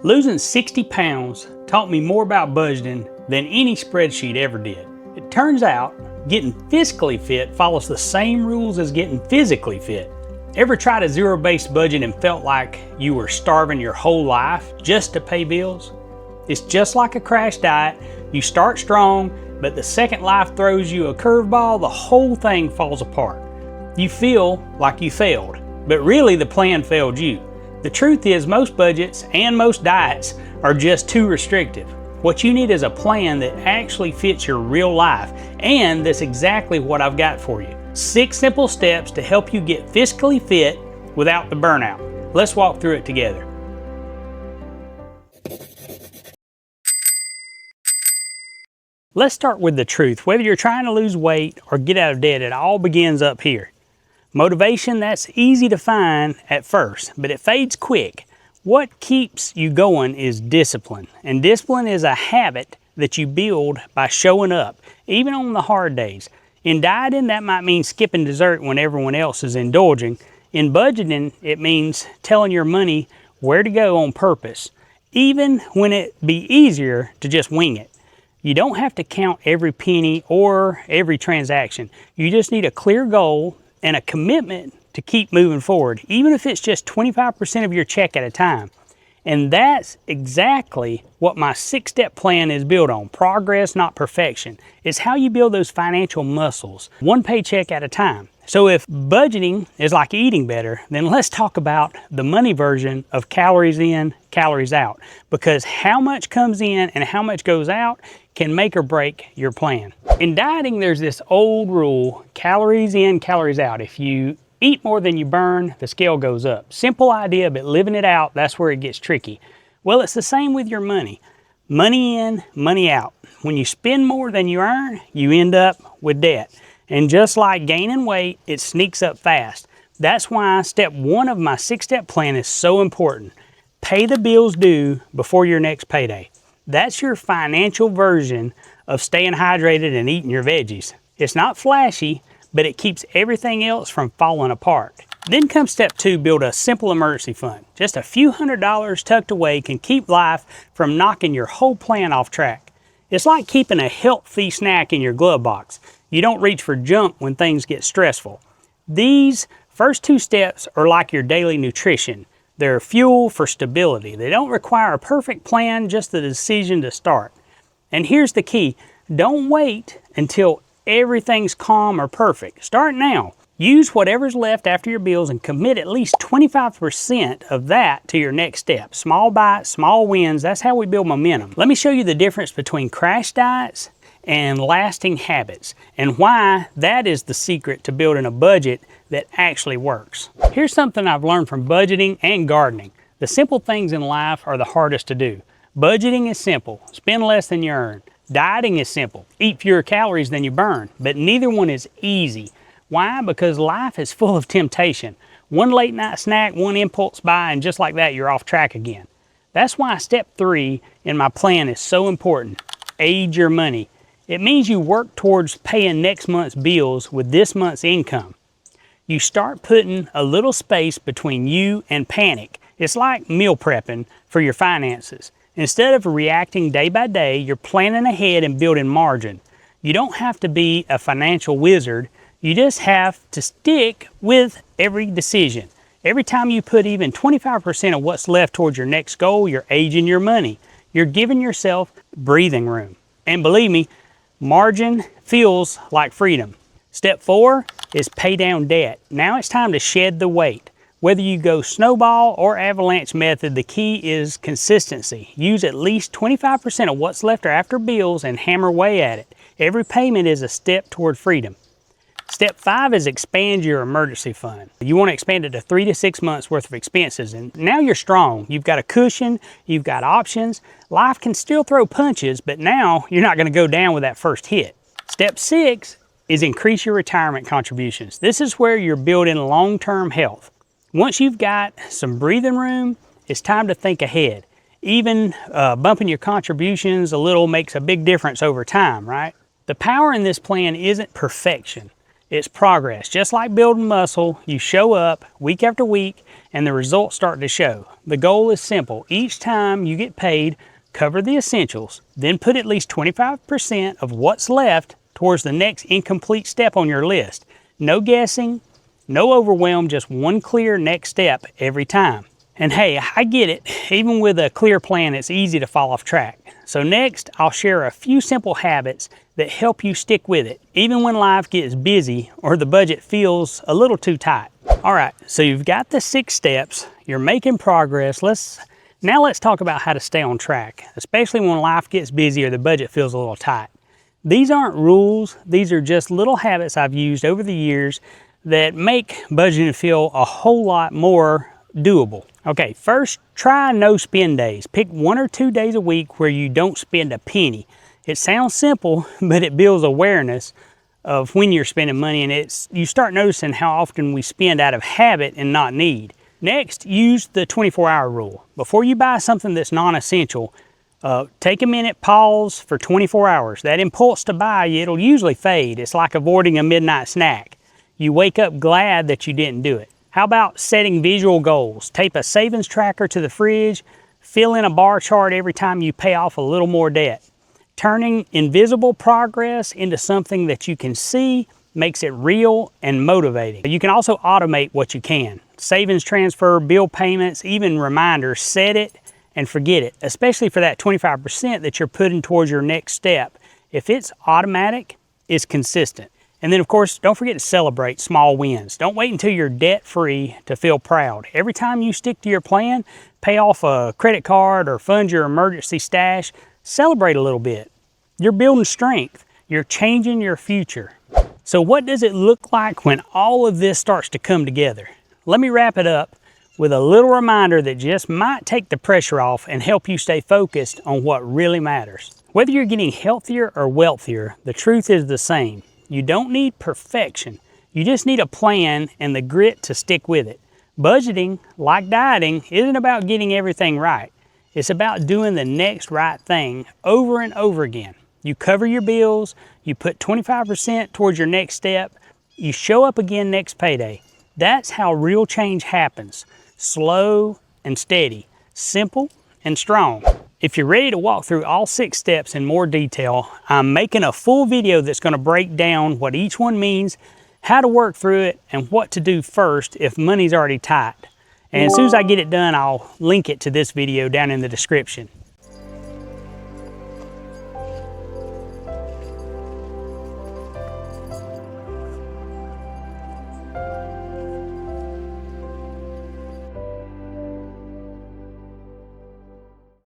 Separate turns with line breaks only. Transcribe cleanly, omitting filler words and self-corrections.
Losing 60 pounds taught me more about budgeting than any spreadsheet ever did. It turns out getting fiscally fit follows the same rules as getting physically fit. Ever tried a zero-based budget and felt like you were starving your whole life just to pay bills? It's just like a crash diet. You start strong, but the second life throws you a curveball, the whole thing falls apart. You feel like you failed, but really the plan failed you. The truth is, most budgets and most diets are just too restrictive. What you need is a plan that actually fits your real life, and that's exactly what I've got for you. 6 simple steps to help you get fiscally fit without the burnout. Let's walk through it together. Let's start with the truth. Whether you're trying to lose weight or get out of debt, it all begins up here. Motivation, that's easy to find at first, but it fades quick. What keeps you going is discipline, and discipline is a habit that you build by showing up, even on the hard days. In dieting, that might mean skipping dessert when everyone else is indulging. In budgeting, it means telling your money where to go on purpose, even when it'd be easier to just wing it. You don't have to count every penny or every transaction. You just need a clear goal and a commitment to keep moving forward, even if it's just 25% of your check at a time. And that's exactly what my 6-step plan is built on. Progress, not perfection. It's how you build those financial muscles, one paycheck at a time. So if budgeting is like eating better, then let's talk about the money version of calories in, calories out. Because how much comes in and how much goes out can make or break your plan. In dieting, there's this old rule, calories in, calories out. If you eat more than you burn, the scale goes up. Simple idea, but living it out, that's where it gets tricky. Well, it's the same with your money. Money in, money out. When you spend more than you earn, you end up with debt. And just like gaining weight, it sneaks up fast. That's why step 1 of my 6-step plan is so important. Pay the bills due before your next payday. That's your financial version of staying hydrated and eating your veggies. It's not flashy, but it keeps everything else from falling apart. Then comes step 2, build a simple emergency fund. Just a few $100s tucked away can keep life from knocking your whole plan off track. It's like keeping a healthy snack in your glove box. You don't reach for junk when things get stressful. These first 2 steps are like your daily nutrition. They're fuel for stability. They don't require a perfect plan, just the decision to start. And here's the key. Don't wait until everything's calm or perfect. Start now. Use whatever's left after your bills and commit at least 25% of that to your next step. Small bites, small wins, that's how we build momentum. Let me show you the difference between crash diets and lasting habits, and why that is the secret to building a budget that actually works. Here's something I've learned from budgeting and gardening. The simple things in life are the hardest to do. Budgeting is simple, spend less than you earn. Dieting is simple, eat fewer calories than you burn, but neither one is easy. Why? Because life is full of temptation. One late night snack, one impulse buy, and just like that, you're off track again. That's why step 3 in my plan is so important. Age your money. It means you work towards paying next month's bills with this month's income. You start putting a little space between you and panic. It's like meal prepping for your finances. Instead of reacting day by day, you're planning ahead and building margin. You don't have to be a financial wizard. You just have to stick with every decision. Every time you put even 25% of what's left towards your next goal, you're aging your money. You're giving yourself breathing room. And believe me, margin feels like freedom. Step 4 is pay down debt. Now it's time to shed the weight. Whether you go snowball or avalanche method, the key is consistency. Use at least 25% of what's left after bills and hammer away at it. Every payment is a step toward freedom. Step 5 is expand your emergency fund. You want to expand it to 3 to 6 months worth of expenses, and now you're strong. You've got a cushion, you've got options. Life can still throw punches, but now you're not going to go down with that first hit. Step 6 is increase your retirement contributions. This is where you're building long-term health. Once you've got some breathing room, it's time to think ahead. Even bumping your contributions a little makes a big difference over time, right? The power in this plan isn't perfection. It's progress. Just like building muscle, you show up week after week and the results start to show. The goal is simple. Each time you get paid, cover the essentials, then put at least 25% of what's left towards the next incomplete step on your list. No guessing, no overwhelm, just one clear next step every time. And hey, I get it. Even with a clear plan, it's easy to fall off track. So next, I'll share a few simple habits that help you stick with it, even when life gets busy or the budget feels a little too tight. All right, so you've got the 6 steps, you're making progress. Now let's talk about how to stay on track, especially when life gets busy or the budget feels a little tight. These aren't rules, these are just little habits I've used over the years that make budgeting feel a whole lot more doable. Okay, first, try no spend days. Pick 1 or 2 days a week where you don't spend a penny. It sounds simple, but it builds awareness of when you're spending money, and you start noticing how often we spend out of habit and not need. Next, use the 24-hour rule. Before you buy something that's non-essential, take a minute, pause for 24 hours. That impulse to buy, it'll usually fade. It's like avoiding a midnight snack. You wake up glad that you didn't do it. How about setting visual goals? Tape a savings tracker to the fridge, fill in a bar chart every time you pay off a little more debt. Turning invisible progress into something that you can see makes it real and motivating. You can also automate what you can. Savings transfer, bill payments, even reminders. Set it and forget it, especially for that 25% that you're putting towards your next step. If it's automatic, it's consistent. And then of course, don't forget to celebrate small wins. Don't wait until you're debt-free to feel proud. Every time you stick to your plan, pay off a credit card or fund your emergency stash, celebrate a little bit. You're building strength. You're changing your future. So what does it look like when all of this starts to come together? Let me wrap it up with a little reminder that just might take the pressure off and help you stay focused on what really matters. Whether you're getting healthier or wealthier, the truth is the same. You don't need perfection. You just need a plan and the grit to stick with it. Budgeting, like dieting, isn't about getting everything right. It's about doing the next right thing over and over again. You cover your bills, you put 25% towards your next step, you show up again next payday. That's how real change happens. Slow and steady, simple and strong. If you're ready to walk through all 6 steps in more detail, I'm making a full video that's going to break down what each one means, how to work through it, and what to do first if money's already tight. And as soon as I get it done, I'll link it to this video down in the description.